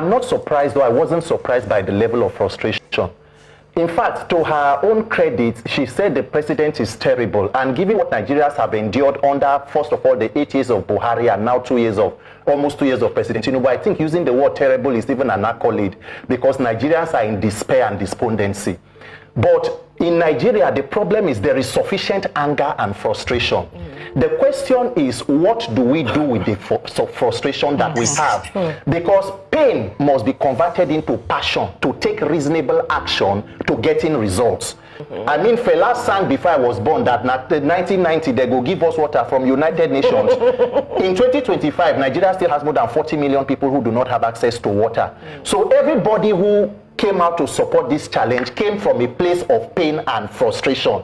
I'm not surprised, though I wasn't surprised by the level of frustration. In fact, to her own credit, she said the president is terrible. And given what Nigerians have endured under, first of all, the 8 years of Buhari and now almost 2 years of President Tinubu, I think using the word terrible is even an accolade, because Nigerians are in despair and despondency. But in Nigeria, the problem is there is sufficient anger and frustration. The question is, what do we do with the frustration that we have? Because pain must be converted into passion to take reasonable action to getting results. I mean, Fela sang before I was born that in 1990 they go give us water from United Nations. In 2025, Nigeria still has more than 40 million people who do not have access to water. So everybody who came out to support this challenge came from a place of pain and frustration.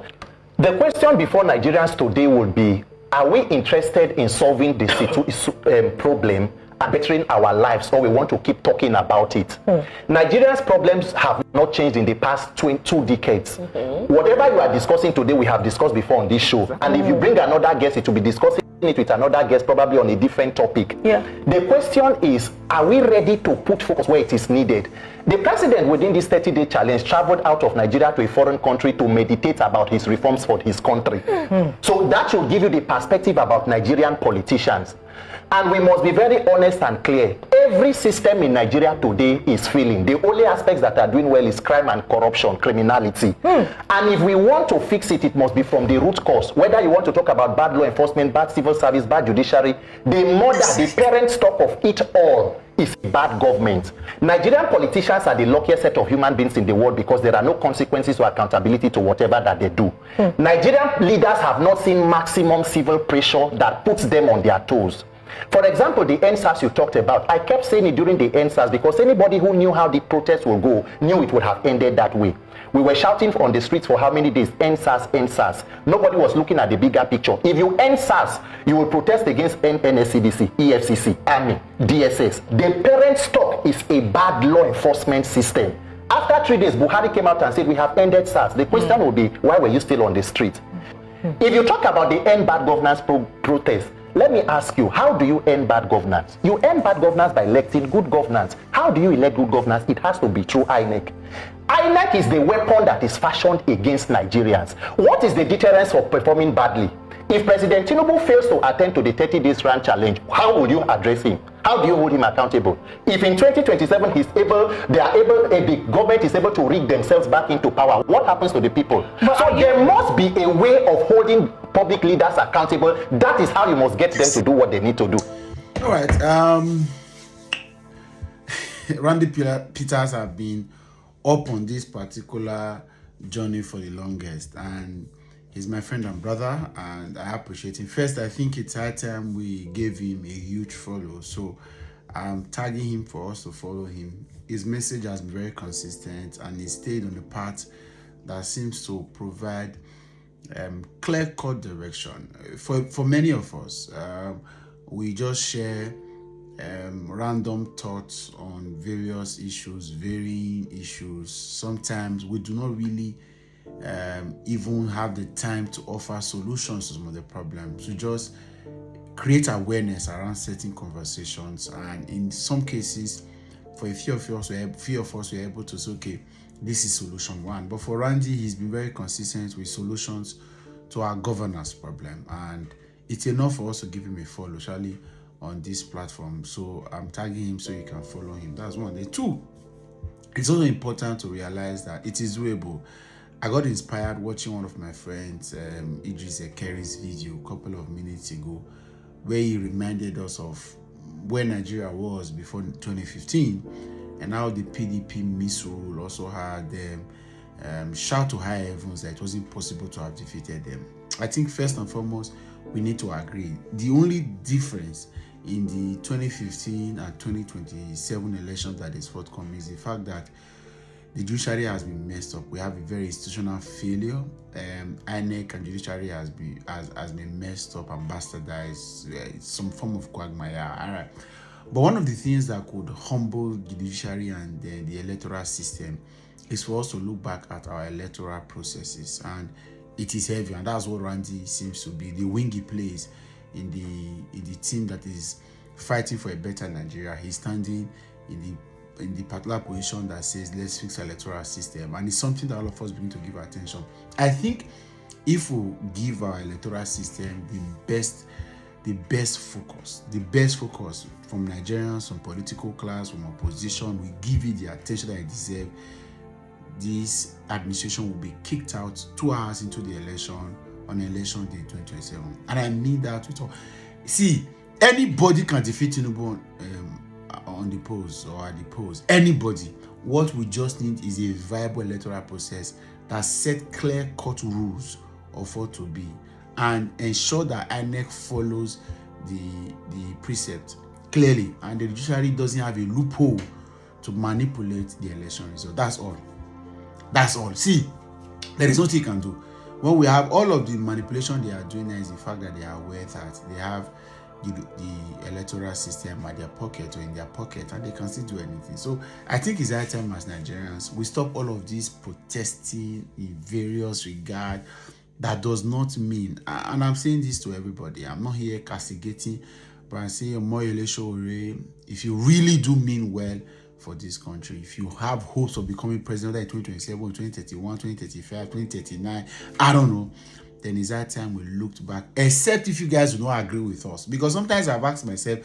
The question before Nigerians today would be, are we interested in solving the problem and bettering our lives, or we want to keep talking about it? Nigerians' problems have not changed in the past 2 decades. Whatever you are discussing today, we have discussed before on this show. And if you bring another guest, it will be discussing it with another guest, probably on a different topic. The question is, are we ready to put focus where it is needed? The president within this 30-day challenge traveled out of Nigeria to a foreign country to meditate about his reforms for his country. So that should give you the perspective about Nigerian politicians. And we must be very honest and clear. Every system in Nigeria today is failing. The only aspects that are doing well is crime and corruption, criminality. And if we want to fix it, it must be from the root cause. Whether you want to talk about bad law enforcement, bad civil service, bad judiciary, the mother, the parent stock of it all is bad government. Nigerian politicians are the luckiest set of human beings in the world because there are no consequences or accountability to whatever that they do. Nigerian leaders have not seen maximum civil pressure that puts them on their toes. For example, the NSAS you talked about, I kept saying it during the NSAS because anybody who knew how the protest will go knew it would have ended that way. We were shouting on the streets for how many days? NSAS, NSAS. Nobody was looking at the bigger picture. If you NSAS, you will protest against NSCDC, EFCC, Army, DSS. The parent stock is a bad law enforcement system. After 3 days, Buhari came out and said, we have ended SARS. The question will be, why were you still on the street? If you talk about the end bad governance protest, let me ask you, how do you end bad governance? You end bad governance by electing good governance. How do you elect good governance? It has to be through INEC. INEC is the weapon that is fashioned against Nigerians. What is the deterrence for performing badly? If President Tinubu fails to attend to the 30 days run challenge, how would you address him? How do you hold him accountable? If in 2027 the government is able to rig themselves back into power, what happens to the people? So there must be a way of holding public leaders accountable. That is how you must get them to do what they need to do. All right. Randy Peters have been up on this particular journey for the longest, and he's my friend and brother, and I appreciate him. First, I think it's high time we gave him a huge follow, so I'm tagging him for us to follow him. His message has been very consistent, and he stayed on the path that seems to provide clear-cut direction. For many of us, we just share random thoughts on various issues, varying issues. Sometimes we do not really even have the time to offer solutions to some of the problems. We just create awareness around certain conversations, and in some cases, for a few of us, we're able to say, okay, this is solution one. But for Randy, he's been very consistent with solutions to our governance problem, and it's enough for us to give him a follow, Charlie, on this platform. So I'm tagging him so you can follow him. That's one. The two, it's also important to realize that it is doable. I got inspired watching one of my friends, Idris Ekeri's video a couple of minutes ago, where he reminded us of where Nigeria was before 2015 and how the PDP misrule also had them shout to high heavens that it was impossible to have defeated them. I think first and foremost, we need to agree. The only difference in the 2015 and 2027 elections that is forthcoming is the fact that the judiciary has been messed up. We have a very institutional failure. INEC and judiciary has been messed up and bastardized. Some form of quagmire. All right. But one of the things that could humble the judiciary and the electoral system is for us to look back at our electoral processes. And it is heavy, and that's what Randy seems to be. The wing he plays in the team that is fighting for a better Nigeria. He's standing in the in the particular position that says let's fix our electoral system, and it's something that all of us begin to give attention. I think if we give our electoral system the best focus from Nigerians, from political class, from opposition, we give it the attention that it deserves, this administration will be kicked out 2 hours into the election on election day 2027. And I mean that with all. See, anybody can defeat Tinubu on the polls or at the polls. Anybody. What we just need is a viable electoral process that set clear-cut rules of what to be and ensure that INEC follows the precept clearly, and the judiciary doesn't have a loophole to manipulate the election result. That's all. See, there is nothing you can do. When we have all of the manipulation they are doing, is the fact that they are aware that they have the electoral system at their pocket or in their pocket, and they can still do anything. So I think it's high time as Nigerians we stop all of this protesting in various regard. That does not mean, and I'm saying this to everybody, I'm not here castigating, but I'm saying more election. If you really do mean well for this country, if you have hopes of becoming president in 2027, 2031, 2035, 2039, I don't know, then it's that time we looked back, except if you guys do not agree with us. Because sometimes I've asked myself,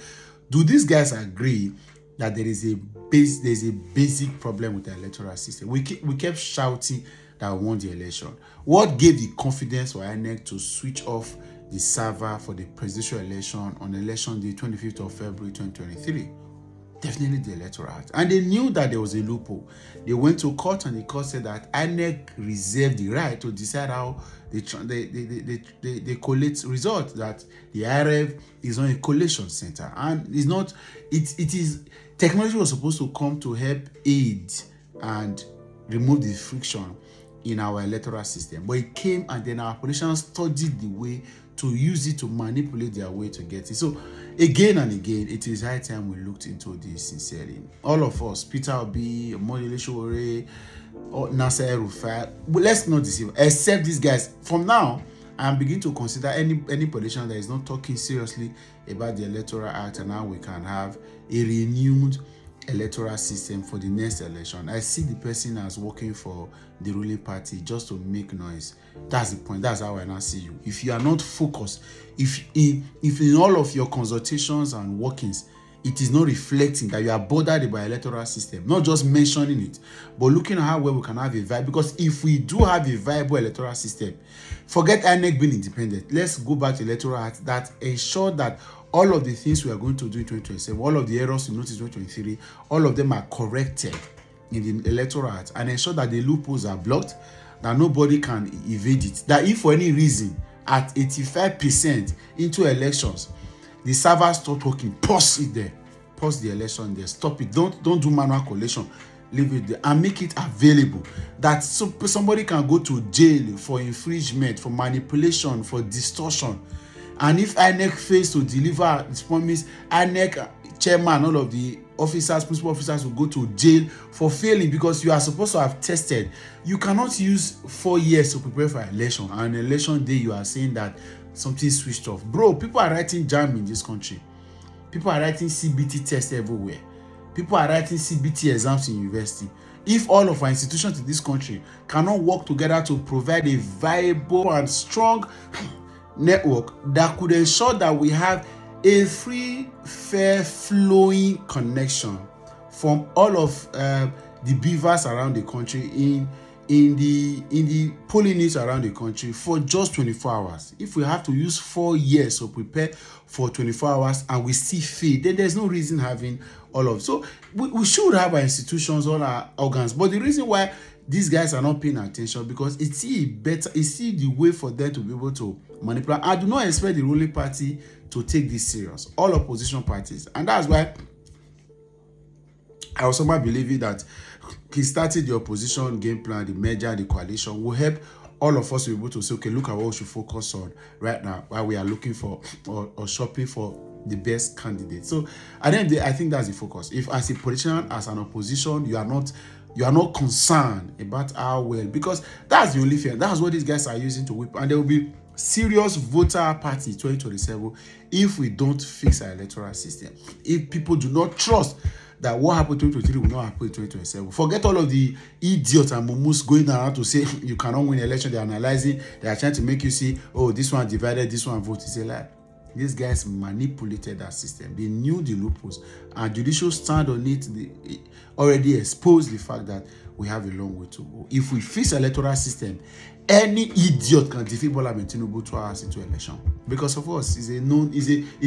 do these guys agree that there's a basic problem with the electoral system? We kept shouting that won the election. What gave the confidence for INEC to switch off the server for the presidential election on election day 25th of February 2023? Definitely the Electoral Act. And they knew that there was a loophole. They went to court, and the court said that INEC reserved the right to decide how they collate results, that the IRF is not a collation center. And it's not, it is, technology was supposed to come to help aid and remove the friction in our electoral system, but it came, and then our politicians studied the way to use it to manipulate their way to get it. So again and again, it is high time we looked into this sincerely. All of us, Peter Obi, Omodele Sowore, Nasser El-Rufai, let's not deceive, except these guys. From now, I'm beginning to consider any politician that is not talking seriously about the Electoral Act and how we can have a renewed electoral system for the next election. I see the person as working for the ruling party just to make noise. That's the point. That's how I now see you. If you are not focused, if in all of your consultations and workings, it is not reflecting that you are bothered by electoral system, not just mentioning it, but looking at how well we can have a vibe. Because if we do have a viable electoral system, forget INEC being independent. Let's go back to electoral act that ensure that all of the things we are going to do in 2027, all of the errors we noticed in 2023, all of them are corrected in the electoral act, and ensure that the loopholes are blocked, that nobody can evade it. That if for any reason at 85% into elections, the server stop working, pause it there, pause the election there, stop it. Don't do manual collation, leave it there, and make it available that somebody can go to jail for infringement, for manipulation, for distortion. And if INEC fails to deliver its promise, INEC chairman, all of the officers, principal officers will go to jail for failing, because you are supposed to have tested. You cannot use 4 years to prepare for an election, and on election day you are saying that something switched off. Bro, people are writing JAM in this country. People are writing CBT tests everywhere. People are writing CBT exams in university. If all of our institutions in this country cannot work together to provide a viable and strong network that could ensure that we have a free, fair, flowing connection from all of the beavers around the country in the polling units around the country for just 24 hours. If we have to use 4 years to prepare for 24 hours and we still fail, then there's no reason having all of it. So we should have our institutions, all our organs. But the reason why these guys are not paying attention, because it's still the way for them to be able to manipulate. I do not expect the ruling party to take this serious, all opposition parties. And that's why I also believe that he started the opposition game plan, the merger, the coalition will help all of us to be able to say, okay, look at what we should focus on right now while we are looking for or shopping for the best candidate. So at the end of the day, I think that's the focus. If as a politician, as an opposition, you are not concerned about how well, because that's the only fear. That's what these guys are using to whip, and there will be serious voter party 2027 if we don't fix our electoral system. If people do not trust that what happened in 2023 will not happen in 2027. Forget all of the idiots and mumus going around to say you cannot win the election. They're analyzing, they are trying to make you see, oh, this one divided, this one vote. It's a lie. These guys manipulated that system. They knew the loopholes, and judicial stand on it. They already exposed the fact that we have a long way to go. If we fix electoral system, any idiot can defeat Bola Tinubu 2 hours into election. Because of us, is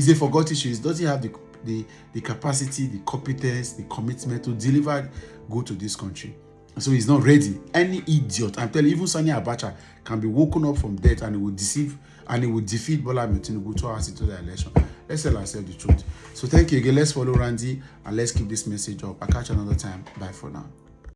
a forgotten issue. It doesn't have the capacity, the competence, the commitment to deliver good to this country. So he's not ready. Any idiot, I'm telling you, even Sani Abacha can be woken up from death and he will defeat Bola Tinubu 2 hours into the election. Let's tell ourselves the truth. So thank you again. Let's follow Randy and let's keep this message up. I'll catch you another time. Bye for now.